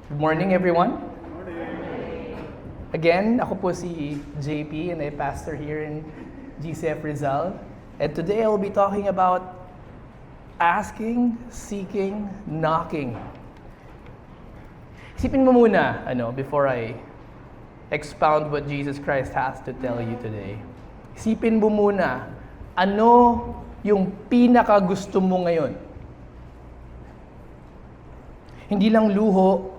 Good morning, everyone. Again, ako po si JP and I pastor here in GCF Rizal. And today I will be talking about asking, seeking, knocking. Isipin mo muna, before I expound what Jesus Christ has to tell you today. Isipin mo muna, ano yung pinaka gusto mo ngayon? Hindi lang luho,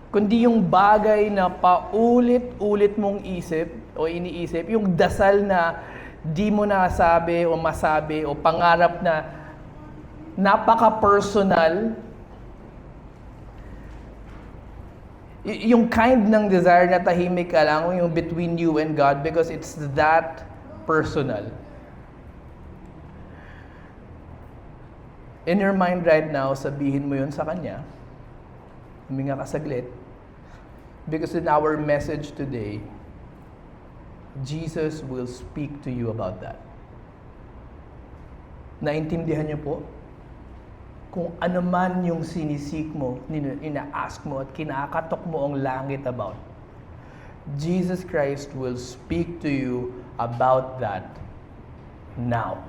kundi yung bagay na paulit-ulit mong isip o iniisip, yung dasal na di mo nasabi o masabi o pangarap na napaka-personal, yung kind ng desire na tahimik ka lang, yung between you and God because it's that personal. In your mind right now, sabihin mo yun sa Kanya. Huminga ka saglit. Because in our message today, Jesus will speak to you about that. Naintindihan niyo po? Kung ano man yung sinisik mo, ina-ask mo at kinakatok mo ang langit about, Jesus Christ will speak to you about that now.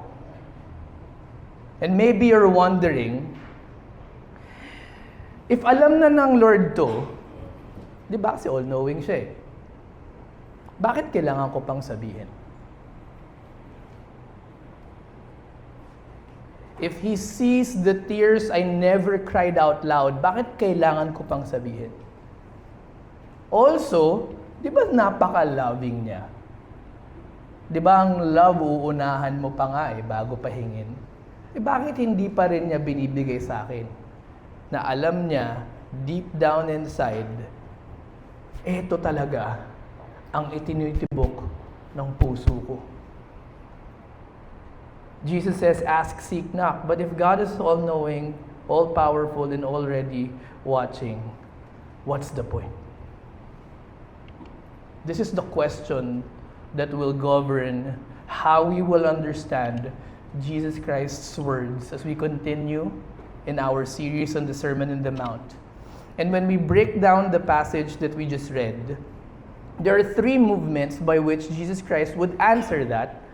And maybe you're wondering, if alam na ng Lord to, di ba kasi all-knowing siya eh, bakit kailangan ko pang sabihin? If He sees the tears I never cried out loud, bakit kailangan ko pang sabihin? Also, di ba napaka-loving niya? Di ba ang love uunahan mo pa nga bago pahingin? Bakit hindi pa rin niya binibigay sa akin? Na alam niya, deep down inside, eto talaga ang itinitibok ng puso ko. Jesus says, ask, seek, knock. But if God is all-knowing, all-powerful, and already watching, what's the point? This is the question that will govern how we will understand Jesus Christ's words as we continue in our series on the Sermon on the Mount. And when we break down the passage that we just read, there are three movements by which Jesus Christ would answer that.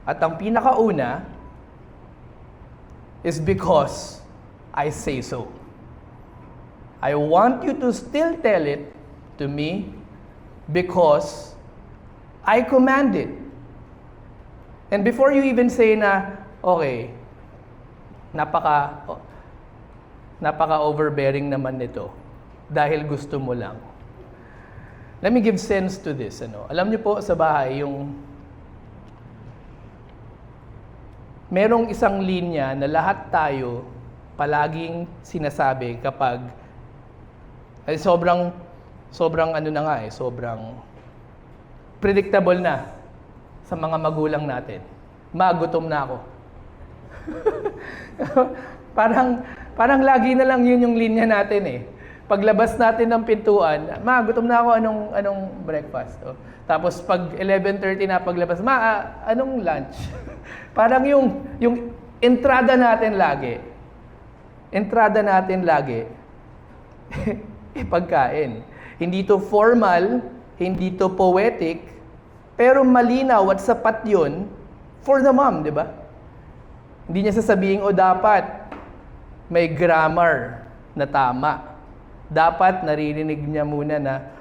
At ang pinakauna is because I say so. I want you to still tell it to me because I command it. And before you even say na, okay, napaka-overbearing naman nito dahil gusto mo lang. Let me give sense to this. Alam niyo po sa bahay, yung merong isang linya na lahat tayo palaging sinasabi kapag ay sobrang predictable na sa mga magulang natin. Magutom na ako. Parang lagi na lang yun yung linya natin eh. Paglabas natin ng pintuan, gutom na ako, anong breakfast? Oh. Tapos pag 11:30 na paglabas, anong lunch? Parang yung entrada natin lagi, pagkain. Hindi to formal, hindi to poetic, pero malinaw at sapat yun for the mom, di ba? Hindi niya sasabihin, dapat may grammar na tama. Dapat naririnig niya muna na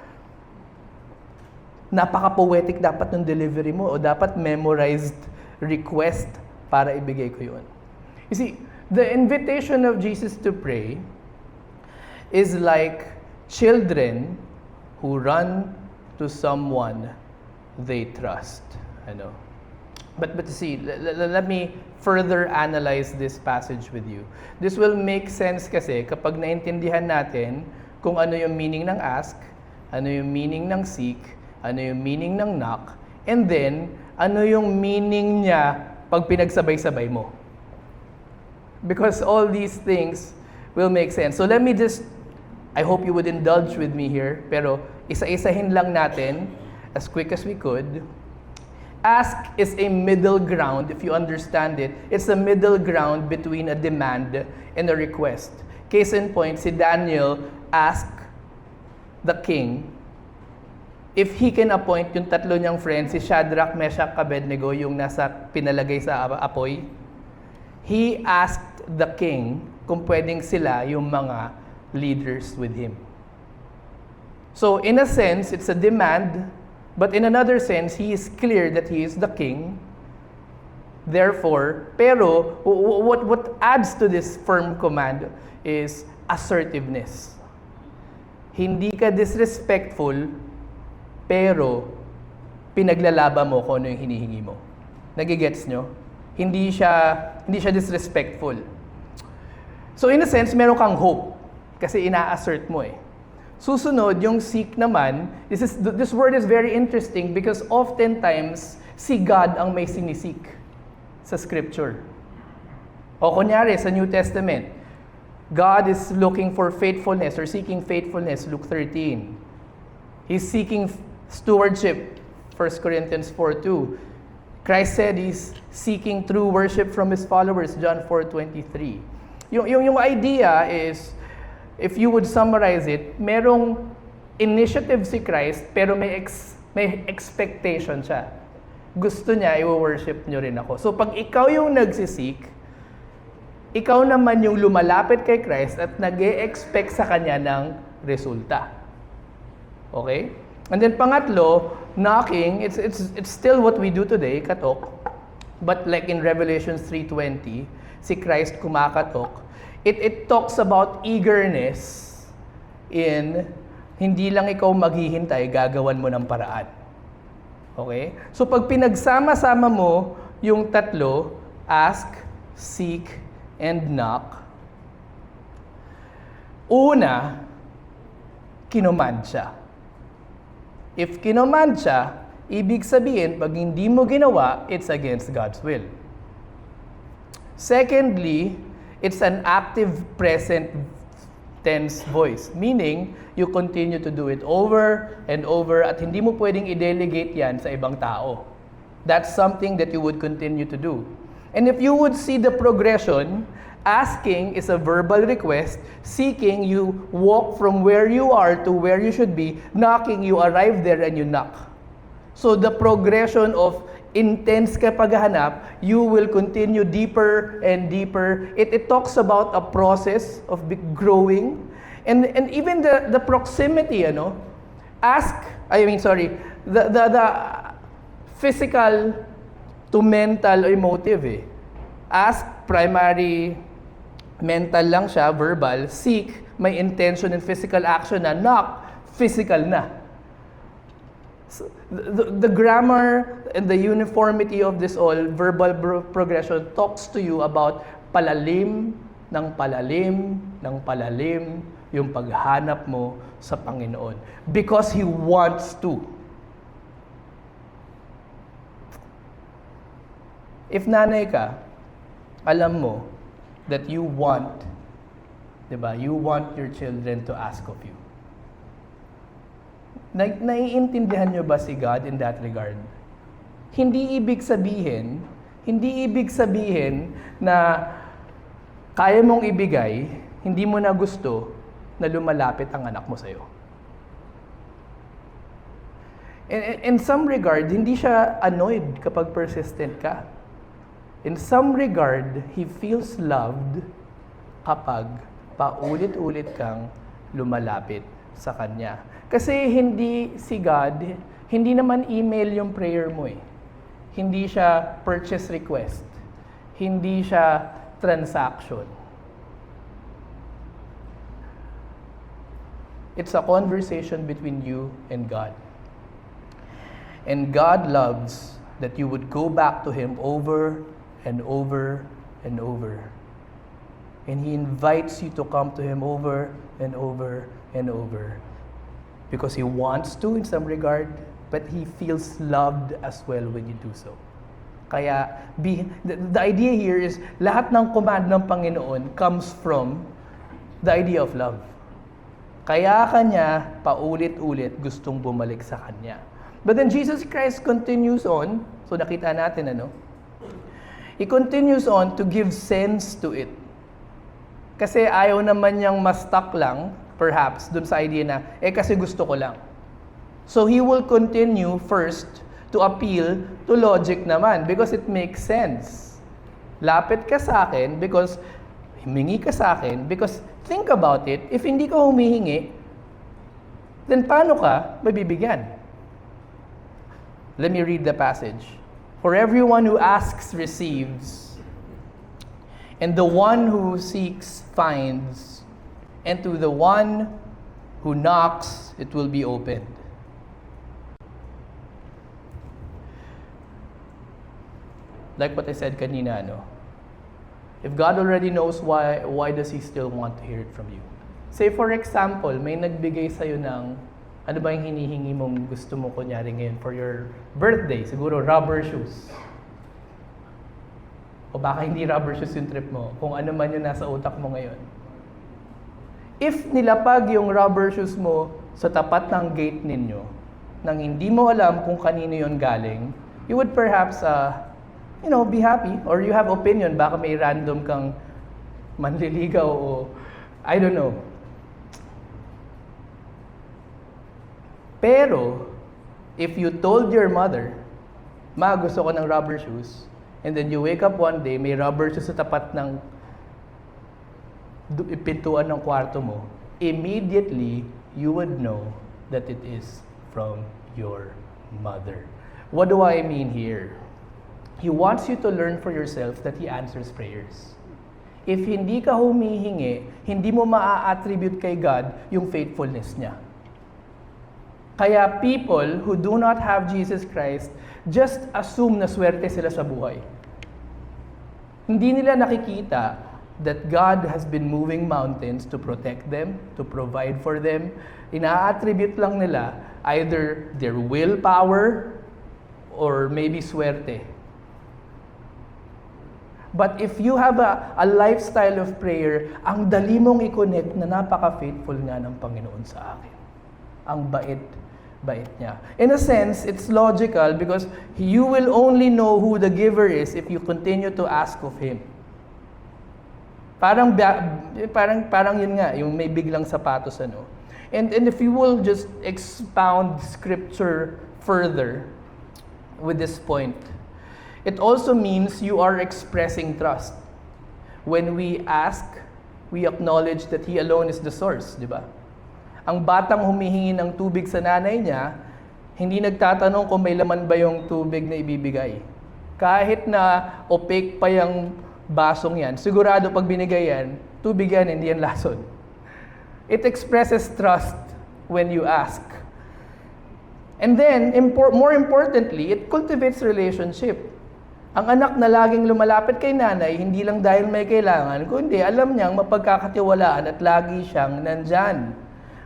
napaka-poetic dapat ng delivery mo o dapat memorized request para ibigay ko yun. You see, the invitation of Jesus to pray is like children who run to someone they trust. But see, let me further analyze this passage with you. This will make sense kasi kapag naintindihan natin kung ano yung meaning ng ask, ano yung meaning ng seek, ano yung meaning ng knock, and then, ano yung meaning niya pag pinagsabay-sabay mo. Because all these things will make sense. So let me I hope you would indulge with me here, pero isa-isahin lang natin as quick as we could. Ask is a middle ground, if you understand it. It's a middle ground between a demand and a request. Case in point, si Daniel asked the king if he can appoint yung tatlo niyang friends, si Shadrach, Meshach, Abednego, yung nasa pinalagay sa apoy. He asked the king kung pwedeng sila yung mga leaders with him. So in a sense, it's a demand, but in another sense, he is clear that he is the king. Therefore, pero what adds to this firm command is assertiveness. Hindi ka disrespectful, pero pinaglalaban mo kung ano yung hinihingi mo. Nagigets nyo? Hindi siya disrespectful. So in a sense, meron kang hope kasi ina-assert mo eh. Susunod, yung seek naman, this word is very interesting because oftentimes, si God ang may sinisik sa scripture. O kunyari, sa New Testament, God is looking for faithfulness or seeking faithfulness, Luke 13. He's seeking stewardship, 1 Corinthians 4:2. Christ said He's seeking true worship from His followers, John 4:23. Yung idea is, if you would summarize it, merong initiative si Christ, pero may expectation siya. Gusto niya, i-worship nyo rin ako. So pag ikaw yung nagsisik, ikaw naman yung lumalapit kay Christ at nag-e-expect sa Kanya ng resulta. Okay? And then pangatlo, knocking, it's still what we do today, katok. But like in Revelation 3:20, si Christ kumakatok. It talks about eagerness in hindi lang ikaw maghihintay, gagawan mo ng paraan. Okay? So pag pinagsama-sama mo yung tatlo, ask, seek, and knock, una, kinommand siya. If kinommand siya, ibig sabihin, pag hindi mo ginawa, it's against God's will. Secondly, it's an active present tense voice, meaning you continue to do it over and over at hindi mo pwedeng i-delegate yan sa ibang tao. That's something that you would continue to do. And if you would see the progression, asking is a verbal request, seeking, you walk from where you are to where you should be, knocking, you arrive there and you knock. So the progression of intense ka paghahanap, you will continue deeper and deeper. It talks about a process of growing. And even the proximity, the physical to mental or emotive eh. Ask, primary mental lang siya, verbal. Seek, may intention and physical action na. Knock, physical na. So, the grammar and the uniformity of this all, verbal progression, talks to you about palalim, ng palalim, ng palalim, yung paghanap mo sa Panginoon. Because He wants to. If nanay ka, alam mo that you want, diba? You want your children to ask of you. Naiintindihan nyo ba si God in that regard? Hindi ibig sabihin na kaya mong ibigay, hindi mo na gusto na lumalapit ang anak mo sa'yo. In some regard, hindi siya annoyed kapag persistent ka. In some regard, He feels loved kapag paulit-ulit kang lumalapit sa Kanya. Kasi hindi si God, hindi naman email yung prayer mo eh. Hindi siya purchase request. Hindi siya transaction. It's a conversation between you and God. And God loves that you would go back to Him over and over and over. And He invites you to come to Him over and over and over. Because He wants to in some regard, but He feels loved as well when you do so. Kaya, the idea here is, lahat ng command ng Panginoon comes from the idea of love. Kaya Kanya, paulit-ulit, gustong bumalik sa Kanya. But then Jesus Christ continues on, so nakita natin He continues on to give sense to it. Kasi ayaw naman niyang ma-stuck lang, perhaps, dun sa idea na, kasi gusto ko lang. So he will continue first to appeal to logic naman because it makes sense. Lapit ka sa akin because, humingi ka sa akin because, think about it, if hindi ka humihingi, then paano ka mabibigyan? Let me read the passage. For everyone who asks receives, and the one who seeks finds, and to the one who knocks it will be opened. Like what I said kanina, if God already knows why does He still want to hear it from you? Say for example, may nagbigay sa'yo ng, ano ba yung hinihingi mong gusto mo kunyari ngayon for your birthday? Siguro rubber shoes. O baka hindi rubber shoes yung trip mo, kung ano man yung nasa utak mo ngayon. If nilapag yung rubber shoes mo sa tapat ng gate ninyo, nang hindi mo alam kung kanino yon galing, you would perhaps be happy, or you have opinion, baka may random kang manliligaw o I don't know. Pero, if you told your mother, Ma, gusto ko ng rubber shoes, and then you wake up one day, may rubber shoes sa tapat ng pintuan ng kwarto mo, immediately, you would know that it is from your mother. What do I mean here? He wants you to learn for yourself that He answers prayers. If hindi ka humihingi, hindi mo maa-attribute kay God yung faithfulness niya. Kaya people who do not have Jesus Christ just assume na swerte sila sa buhay. Hindi nila nakikita that God has been moving mountains to protect them, to provide for them. Ina-attribute lang nila either their willpower or maybe swerte. But if you have a lifestyle of prayer, ang dali mong i-connect na napaka-faithful nga ng Panginoon sa akin. Ang bait niya. In a sense, it's logical because you will only know who the giver is if you continue to ask of Him. Parang yun nga, yung may biglang sapatos And if you will just expound Scripture further with this point, it also means you are expressing trust. When we ask, we acknowledge that He alone is the source, di ba? Ang batang humihingi ng tubig sa nanay niya, hindi nagtatanong kung may laman ba yung tubig na ibibigay. Kahit na opaque pa yung basong yan, sigurado pag binigay yan, tubig yan, hindi yan lason. It expresses trust when you ask. And then, more importantly, it cultivates relationship. Ang anak na laging lumalapit kay nanay, hindi lang dahil may kailangan, kundi alam niyang mapagkakatiwalaan at lagi siyang nandyan.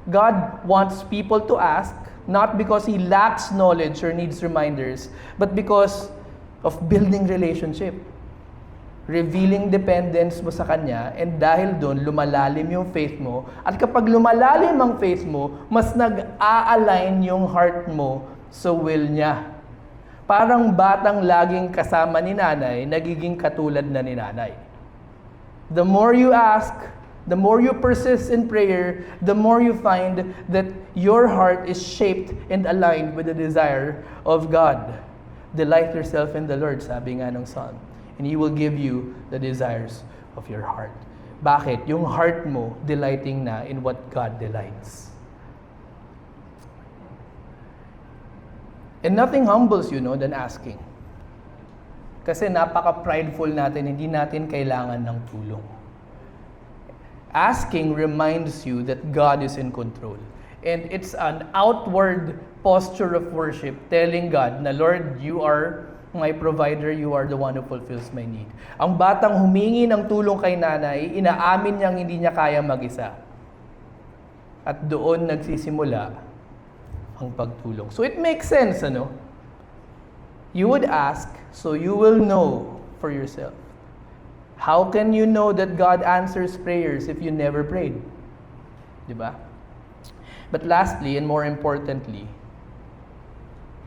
God wants people to ask, not because He lacks knowledge or needs reminders, but because of building relationship. Revealing dependence mo sa Kanya, and dahil doon, lumalalim yung faith mo. At kapag lumalalim ang faith mo, mas nag-a-align yung heart mo sa will Niya. Parang batang laging kasama ni nanay, nagiging katulad na ni nanay. The more you ask, the more you persist in prayer, the more you find that your heart is shaped and aligned with the desire of God. Delight yourself in the Lord, sabi nga ng Psalm, and He will give you the desires of your heart. Bakit? Yung heart mo delighting na in what God delights. And nothing humbles you, than asking. Kasi napaka-prideful natin, hindi natin kailangan ng tulong. Asking reminds you that God is in control. And it's an outward posture of worship, telling God na, Lord, You are my provider, You are the one who fulfills my need. Ang batang humingi ng tulong kay nanay, inaamin niyang hindi niya kaya mag-isa. At doon nagsisimula ang pagtulong. So it makes sense, You would ask, so you will know for yourself. How can you know that God answers prayers if you never prayed? Diba? But lastly, and more importantly,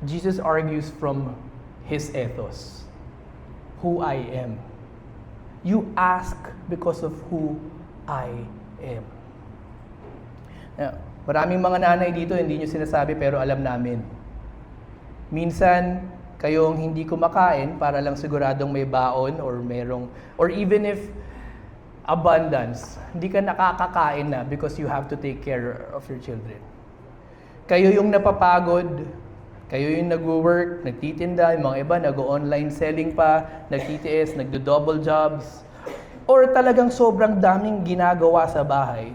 Jesus argues from His ethos. Who I am. You ask because of who I am. Now, maraming mga nanay dito, hindi nyo sinasabi pero alam namin. Minsan, kayong hindi kumakain para lang siguradong may baon or even if abundance, hindi ka nakakakain na because you have to take care of your children. Kayo yung napapagod, kayo yung nag-work, nagtitinda, yung mga iba nag-online selling pa, nagtitiis, nagdo-double jobs, or talagang sobrang daming ginagawa sa bahay.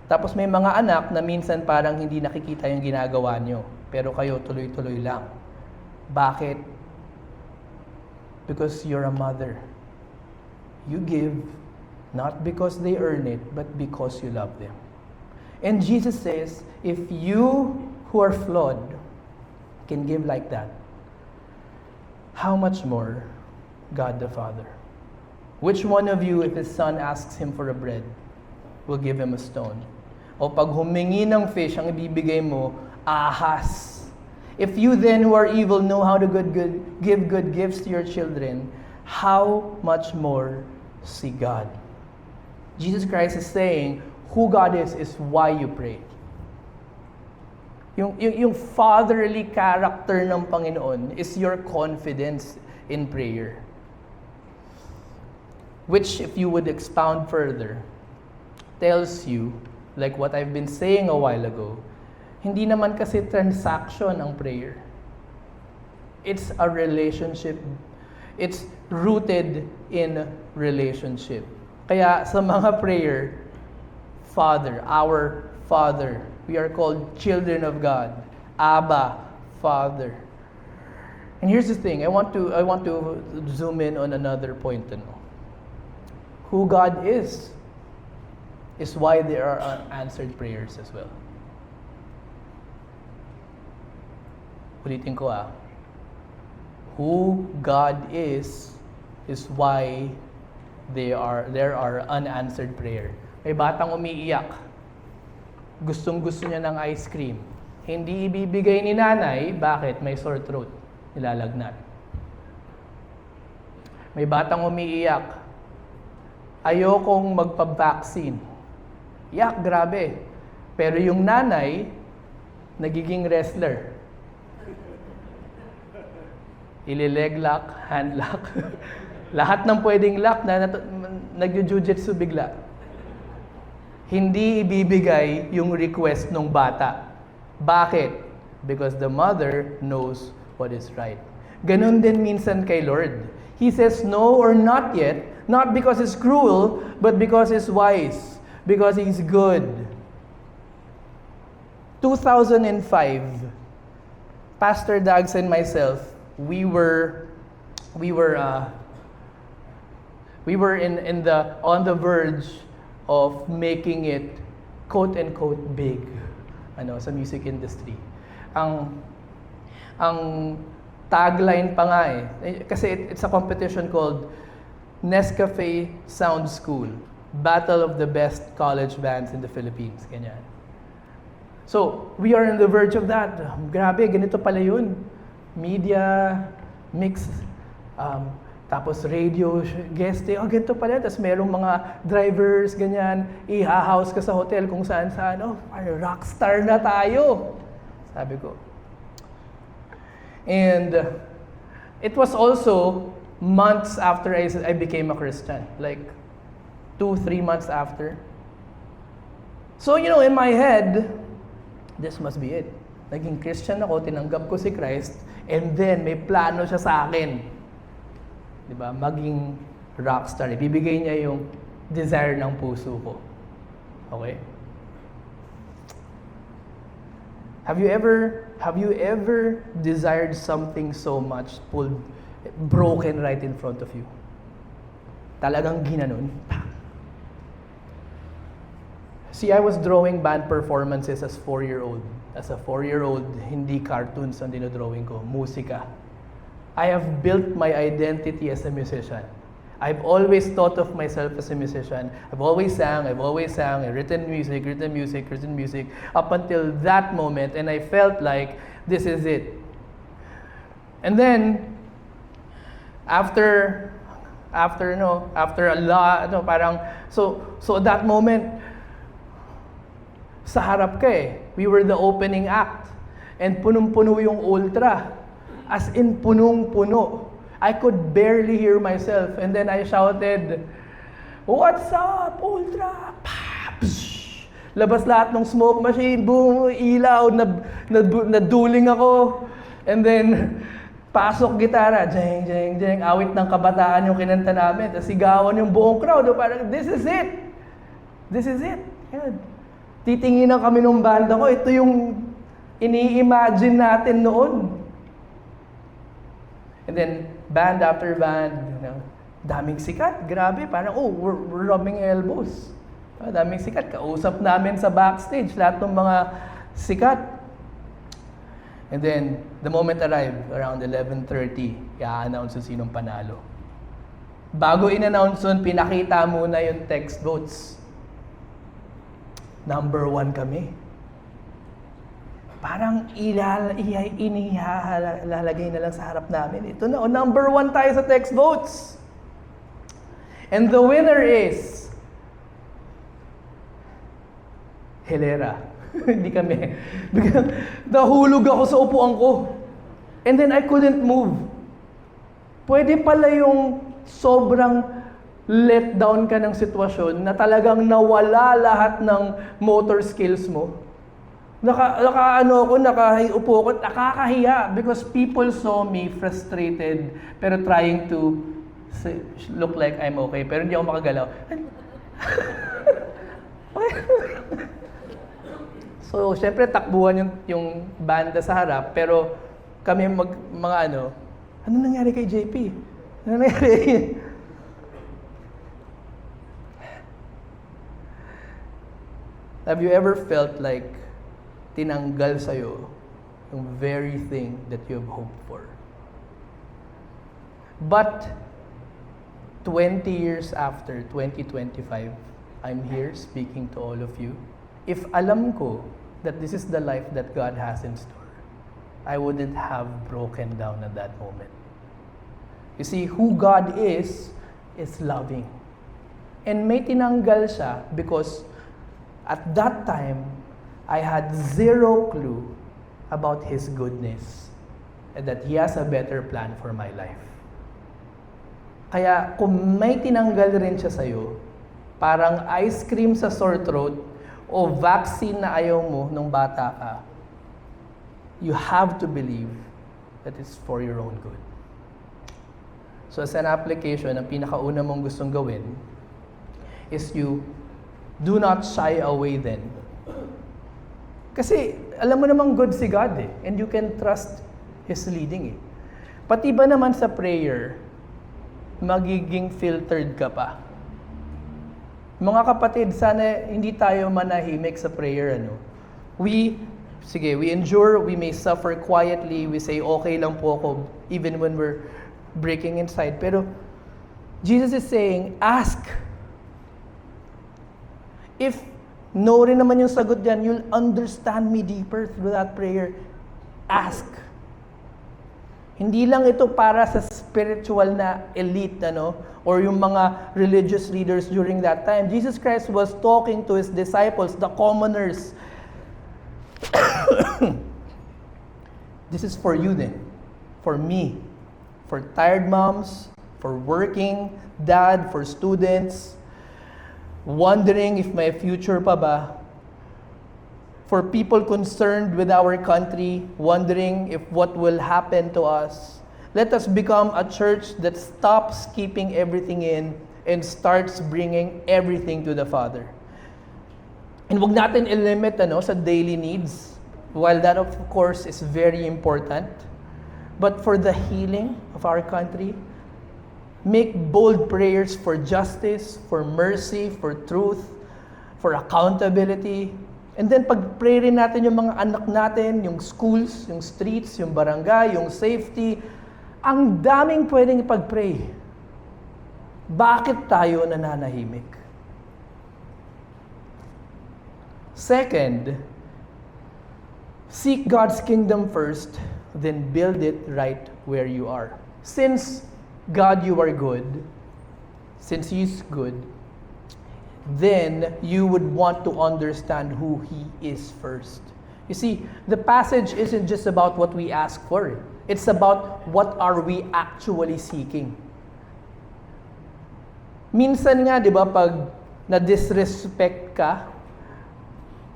Tapos may mga anak na minsan parang hindi nakikita yung ginagawa nyo, pero kayo tuloy-tuloy lang. Bakit? Because you're a mother. You give not because they earn it, but because you love them. And Jesus says, if you who are flawed can give like that, how much more God the Father? Which one of you, if his son asks him for a bread, will give him a stone? O pag humingi ng fish, ang ibibigay mo, ahas. If you then who are evil know how to give good gifts to your children, how much more see God? Jesus Christ is saying, who God is why you pray. Yung fatherly character ng Panginoon is your confidence in prayer. Which, if you would expound further, tells you, like what I've been saying a while ago, hindi naman kasi transaction ang prayer. It's a relationship. It's rooted in relationship. Kaya sa mga prayer, Father, our Father, we are called children of God. Abba, Father. And here's the thing, I want to zoom in on another point. Who God is why there are unanswered prayers as well. Ulitin ko Who God is why there are unanswered prayer. May batang umiiyak. Gustong-gusto niya ng ice cream. Hindi ibibigay ni nanay, bakit? May sore throat. Nilalagnat. May batang umiiyak. Ayokong magpa-vaccine. Yak, grabe. Pero yung nanay, nagiging wrestler. Ilileg lock, hand lock. Lahat ng pwedeng lock na nag-jujitsu bigla. Hindi ibibigay yung request ng bata. Bakit? Because the mother knows what is right. Ganon din minsan kay Lord. He says no or not yet, not because He's cruel, but because He's wise, because He's good. 2005, Pastor Dags and myself, we were on the verge of making it quote unquote big sa music industry. Ang tagline pa nga kasi it's a competition called Nescafe Sound School, Battle of the Best College Bands in the Philippines, ganyan. So, we are on the verge of that. Grabe, ganito pala yun. Media, mix, tapos radio, guest, ganito pala. Tapos merong mga drivers, ganyan, iha-house ka sa hotel kung saan-saan. Rockstar na tayo. Sabi ko. And it was also months after I became a Christian. Like 2-3 months after. So, in my head, this must be it. Naging Christian ako, tinanggap ko si Christ, and then may plano siya sa akin. Diba? Maging rockstar. Ibibigay niya yung desire ng puso ko. Okay? Have you ever desired something so much, broken right in front of you? Talagang ginanon. See, I was drawing band performances as 4-year-old. As a 4-year-old, hindi cartoons ang dinodrawing ko, musika. I have built my identity as a musician. I've always thought of myself as a musician. I've always sang, written music, up until that moment, and I felt like this is it. And then, after After a lot, parang, so that moment, sa harap ka eh. We were the opening act. And punong-puno yung ultra. As in, punong-puno. I could barely hear myself. And then I shouted, "What's up, ultra?" Psh! Labas lahat ng smoke machine, boom, ilaw, naduling ako. And then, pasok gitara, jeng, jeng, jeng, awit ng kabataan yung kinanta namin. Tapos sigawan yung buong crowd. Parang, this is it. This is it. Yan. Titinginan kami ng banda ko. Ito yung ini-imagine natin noon. And then, band after band, daming sikat. Grabe, parang, we're rubbing elbows. Daming sikat. Kausap namin sa backstage, lahat ng mga sikat. And then, the moment arrived, around 11:30, i-announce yung sinong panalo. Bago in-announce yun, pinakita muna yung text votes. Number 1 kami. Parang inilalagay na lang sa harap namin. Ito na, number 1 tayo sa text votes. And the winner is Hilera. Hindi kami. Nahulog ako sa upuan ko. And then I couldn't move. Pwede pala yung sobrang let down ka ng sitwasyon na talagang nawala lahat ng motor skills mo. Nakaupo ko, nakakahiya because people saw me frustrated pero trying to look like I'm okay. Pero hindi ako makagalaw. So, syempre, takbuhan yung banda sa harap, pero kami ano nangyari kay JP? Ano nangyari? Have you ever felt like tinanggal sa'yo yung very thing that you have hoped for? But 20 years after, 2025, I'm here speaking to all of you. If alam ko that this is the life that God has in store, I wouldn't have broken down at that moment. You see, who God is loving. And may tinanggal siya because at that time, I had zero clue about His goodness and that He has a better plan for my life. Kaya kung may tinanggal rin siya sa'yo, parang ice cream sa sore throat o vaccine na ayaw mo nung bata ka, you have to believe that it's for your own good. So as an application, ang pinakauna mong gustong gawin is you do not shy away then. Kasi alam mo namang good si God eh, and you can trust His leading eh. Pati ba naman sa prayer, magiging filtered ka pa? Mga kapatid, sana hindi tayo manahimik sa prayer, We endure, we may suffer quietly, we say, okay lang po ako, even when we're breaking inside. Pero, Jesus is saying, ask. If no rin naman yung sagot dyan, you'll understand me deeper through that prayer. Ask. Hindi lang ito para sa spiritual na elite, or yung mga religious leaders during that time. Jesus Christ was talking to His disciples, the commoners. This is for you then, for me, for tired moms, for working dad, for students, wondering if may future pa ba, for people concerned with our country, wondering if what will happen to us. Let us become a church that stops keeping everything in and starts bringing everything to the Father. And wag natin i-limit sa daily needs, while that of course is very important. But for the healing of our country, make bold prayers for justice, for mercy, for truth, for accountability. And then pag-pray rin natin yung mga anak natin, yung schools, yung streets, yung barangay, yung safety. Ang daming pwedeng ipag-pray. Bakit tayo nananahimik? Second, seek God's kingdom first, then build it right where you are. Since God, you are good, since He's good, then you would want to understand who He is first. You see, the passage isn't just about what we ask for. It's about what are we actually seeking. Minsan nga, di ba, pag na-disrespect ka,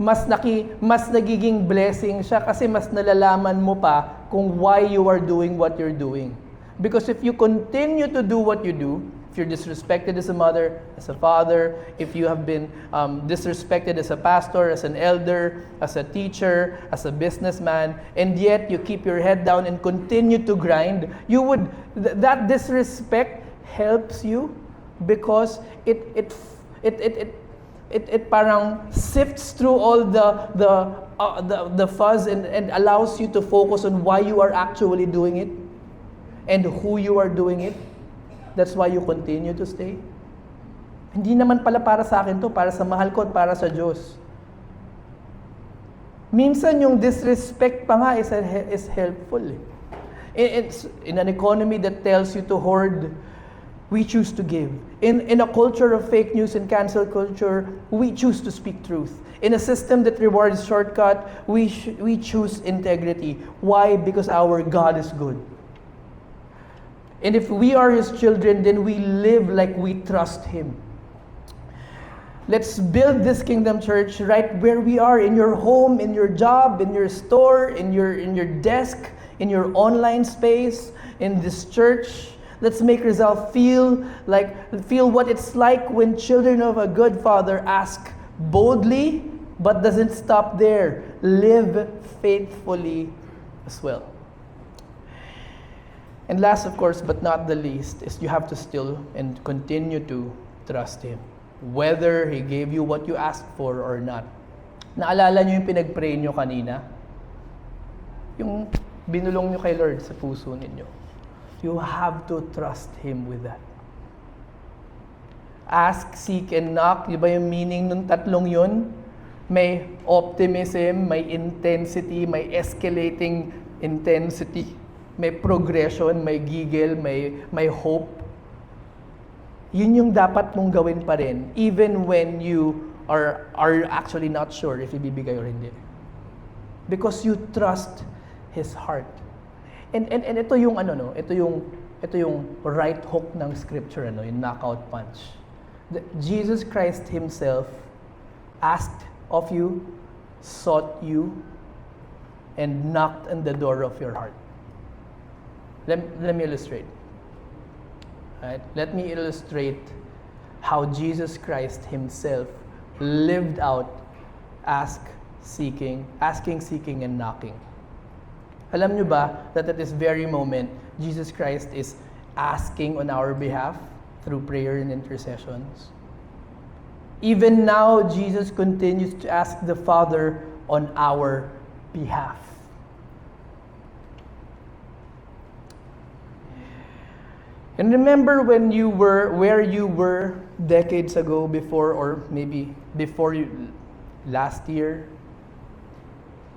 mas nagiging blessing siya kasi mas nalalaman mo pa kung why you are doing what you're doing. Because if you continue to do what you do, if you're disrespected as a mother, as a father, if you have been disrespected as a pastor, as an elder, as a teacher, as a businessman, and yet you keep your head down and continue to grind, that disrespect helps you because it parang sifts through all the fuzz and allows you to focus on why you are actually doing it and who you are doing it. That's why you continue to stay. Hindi naman pala para sa akin to, para sa mahal ko at para sa Diyos. Minsan yung disrespect pa nga is helpful. It's in an economy that tells you to hoard, we choose to give. In a culture of fake news and cancel culture, we choose to speak truth. In a system that rewards shortcut, we choose integrity. Why? Because our God is good. And if we are His children, then we live like we trust Him. Let's build this kingdom church right where we are, in your home, in your job, in your store, in your desk, in your online space, in this church. Let's make Rizal feel what it's like when children of a good Father ask boldly, but doesn't stop there. Live faithfully as well. And last, of course, but not the least, is you have to still and continue to trust Him. Whether He gave you what you asked for or not. Naalala niyo yung pinag-pray niyo kanina? Yung binulong niyo kay Lord sa puso ninyo. You have to trust Him with that. Ask, seek, and knock. Di ba yung meaning ng tatlong yun? May optimism, may intensity, may escalating intensity. May progression, may giggle, may hope. Yun yung dapat mong gawin pa rin, even when you are actually not sure if ibibigay or hindi. Because you trust His heart. And ito yung ito yung right hook ng scripture, yung knockout punch. Jesus Christ Himself asked of you, sought you, and knocked on the door of your heart. Let me illustrate. Right? Let me illustrate how Jesus Christ Himself lived out asking, seeking, and knocking. Alam nyo ba that at this very moment, Jesus Christ is asking on our behalf through prayer and intercessions? Even now, Jesus continues to ask the Father on our behalf. And remember where you were decades ago before, or maybe before last year,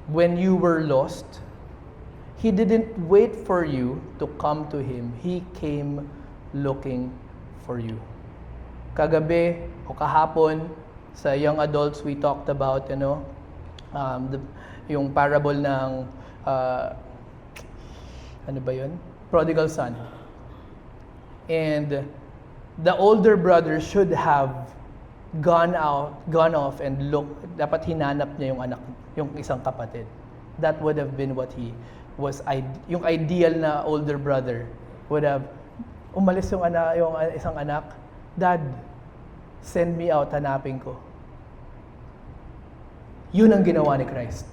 when you were lost? He didn't wait for you to come to Him. He came looking for you. Kagabi o kahapon sa young adults, we talked about, yung parable ng prodigal son. And the older brother should have gone off and looked. Dapat hinanap niya yung isang kapatid. That would have been what he was. Yung ideal na older brother would have umalis yung isang anak. Dad, send me out, hanapin ko. Yun ang ginawa ni Christ.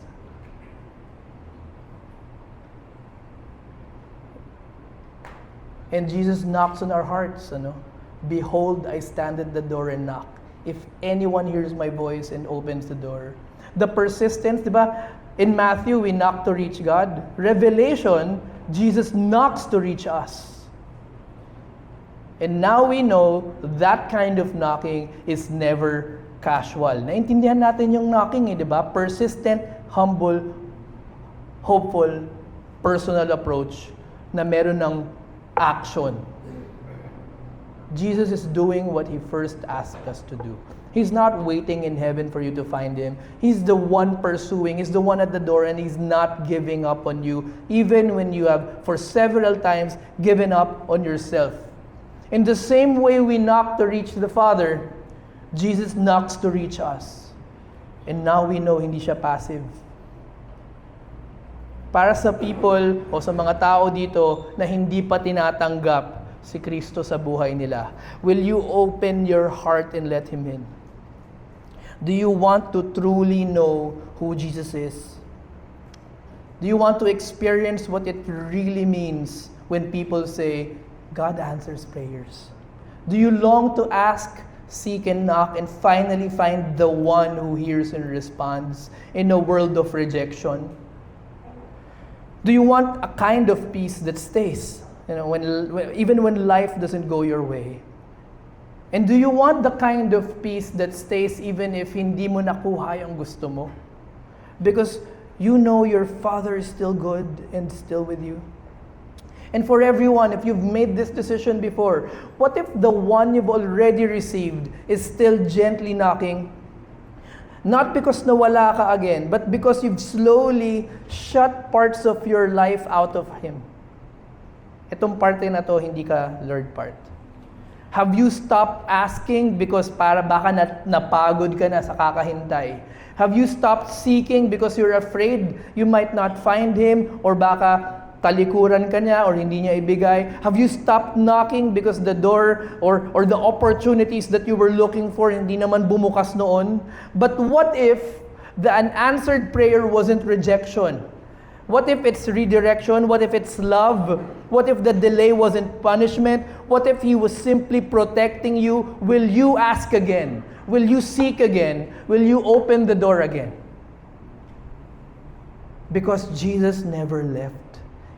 And Jesus knocks on our hearts. Behold, I stand at the door and knock. If anyone hears my voice and opens the door. The persistence, di ba? In Matthew, we knock to reach God. Revelation, Jesus knocks to reach us. And now we know that kind of knocking is never casual. Naintindihan natin yung knocking, di ba? Persistent, humble, hopeful, personal approach na meron ng action. Jesus is doing what He first asked us to do. He's not waiting in heaven for you to find Him. He's the one pursuing. He's the one at the door, and He's not giving up on you, even when you have, for several times, given up on yourself. In the same way we knock to reach the Father, Jesus knocks to reach us. And now we know hindi siya passive. Para sa people o sa mga tao dito na hindi pa tinatanggap si Kristo sa buhay nila, will you open your heart and let Him in? Do you want to truly know who Jesus is? Do you want to experience what it really means when people say, God answers prayers? Do you long to ask, seek, and knock, and finally find the one who hears and responds in a world of rejection? Do you want a kind of peace that stays, even when life doesn't go your way? And do you want the kind of peace that stays even if hindi mo nakuha yung gusto mo? Because you know your Father is still good and still with you. And for everyone, if you've made this decision before, what if the one you've already received is still gently knocking? Not because nawala ka again, but because you've slowly shut parts of your life out of Him. Itong parte na to, hindi ka Lord part. Have you stopped asking because baka napagod ka na sa kakahintay? Have you stopped seeking because you're afraid you might not find Him, or baka talikuran ka niya or hindi niya ibigay? Have you stopped knocking because the door or the opportunities that you were looking for hindi naman bumukas noon? But what if the unanswered prayer wasn't rejection? What if it's redirection? What if it's love? What if the delay wasn't punishment? What if He was simply protecting you? Will you ask again? Will you seek again? Will you open the door again? Because Jesus never left.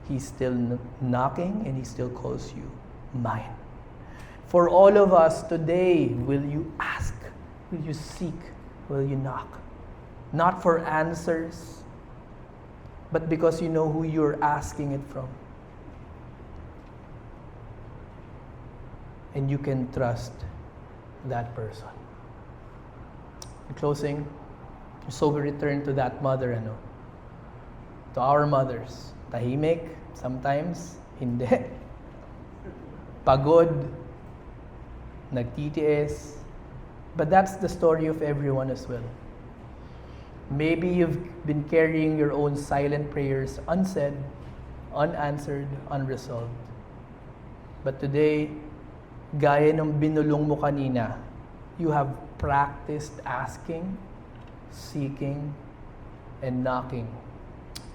He's still knocking, and He still calls you mine. For all of us today, will you ask? Will you seek? Will you knock? Not for answers, but because you know who you're asking it from. And you can trust that person. In closing, so we return to that mother, to our mothers. Tahimik, sometimes, hindi. Pagod, nagtitiis. But that's the story of everyone as well. Maybe you've been carrying your own silent prayers unsaid, unanswered, unresolved. But today, gaya ng binulong mo kanina, you have practiced asking, seeking, and knocking.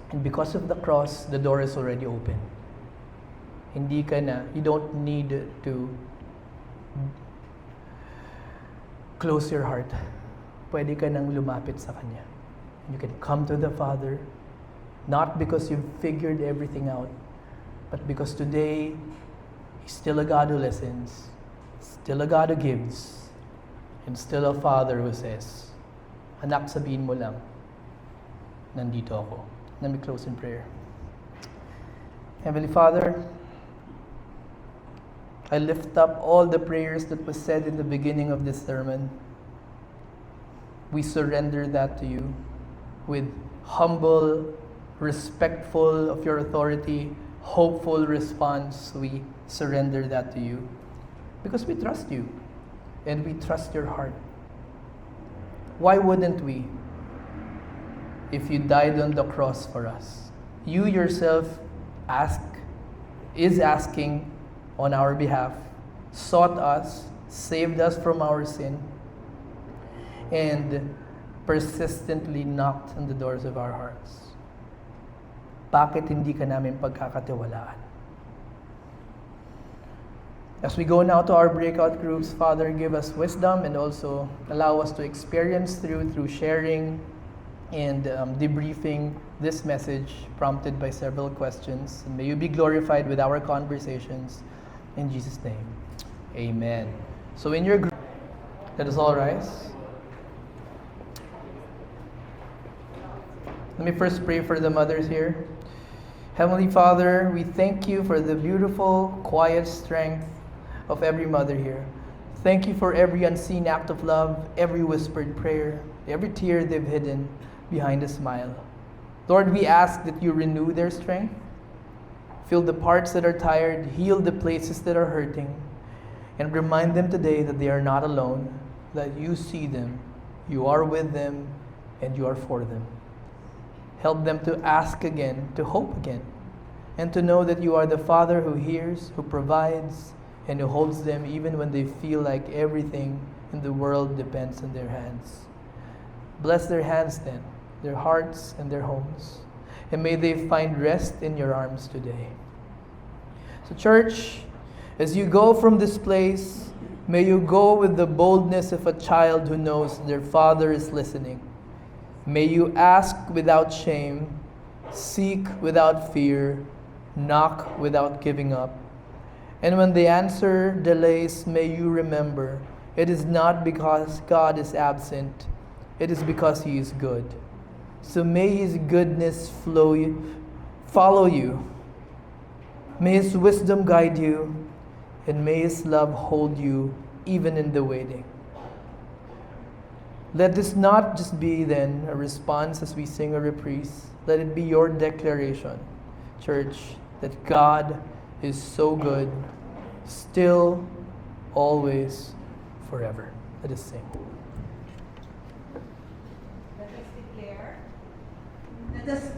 And because of the cross, the door is already open. Hindi ka na, you don't need to close your heart. Pwede ka nang lumapit sa Kanya. You can come to the Father, not because you've figured everything out, but because today, He's still a God who listens, still a God who gives, and still a Father who says, anak, sabihin mo lang, nandito ako. Let me close in prayer. Heavenly Father, I lift up all the prayers that was said in the beginning of this sermon. We surrender that to You with humble, respectful of Your authority, hopeful response. We surrender that to You because we trust You and we trust Your heart. Why wouldn't we? If You died on the cross for us. You Yourself is asking on our behalf, sought us, saved us from our sin, and persistently knocked on the doors of our hearts. Bakit hindi ka namin pagkakatiwalaan? As we go now to our breakout groups, Father, give us wisdom and also allow us to experience through sharing and debriefing this message prompted by several questions. And may You be glorified with our conversations. In Jesus' name, amen. So in your group, let us all rise. Let me first pray for the mothers here. Heavenly Father, we thank You for the beautiful, quiet strength of every mother here. Thank you for every unseen act of love, every whispered prayer, every tear they've hidden behind a smile. Lord, we ask that you renew their strength, fill the parts that are tired, heal the places that are hurting, and remind them today that they are not alone, that you see them, you are with them, and you are for them. Help them to ask again, to hope again, and to know that you are the Father who hears, who provides, and who holds them even when they feel like everything in the world depends on their hands. Bless their hands then, their hearts and their homes, and may they find rest in your arms today. So church, as you go from this place, may you go with the boldness of a child who knows their Father is listening. May you ask without shame, seek without fear, knock without giving up. And when the answer delays, may you remember, it is not because God is absent, it is because He is good. So may His goodness follow you. May His wisdom guide you, and may His love hold you even in the waiting. Let this not just be then a response as we sing a reprise. Let it be your declaration, church, that God is so good, still, always, forever. Let us sing. Let us declare. Let us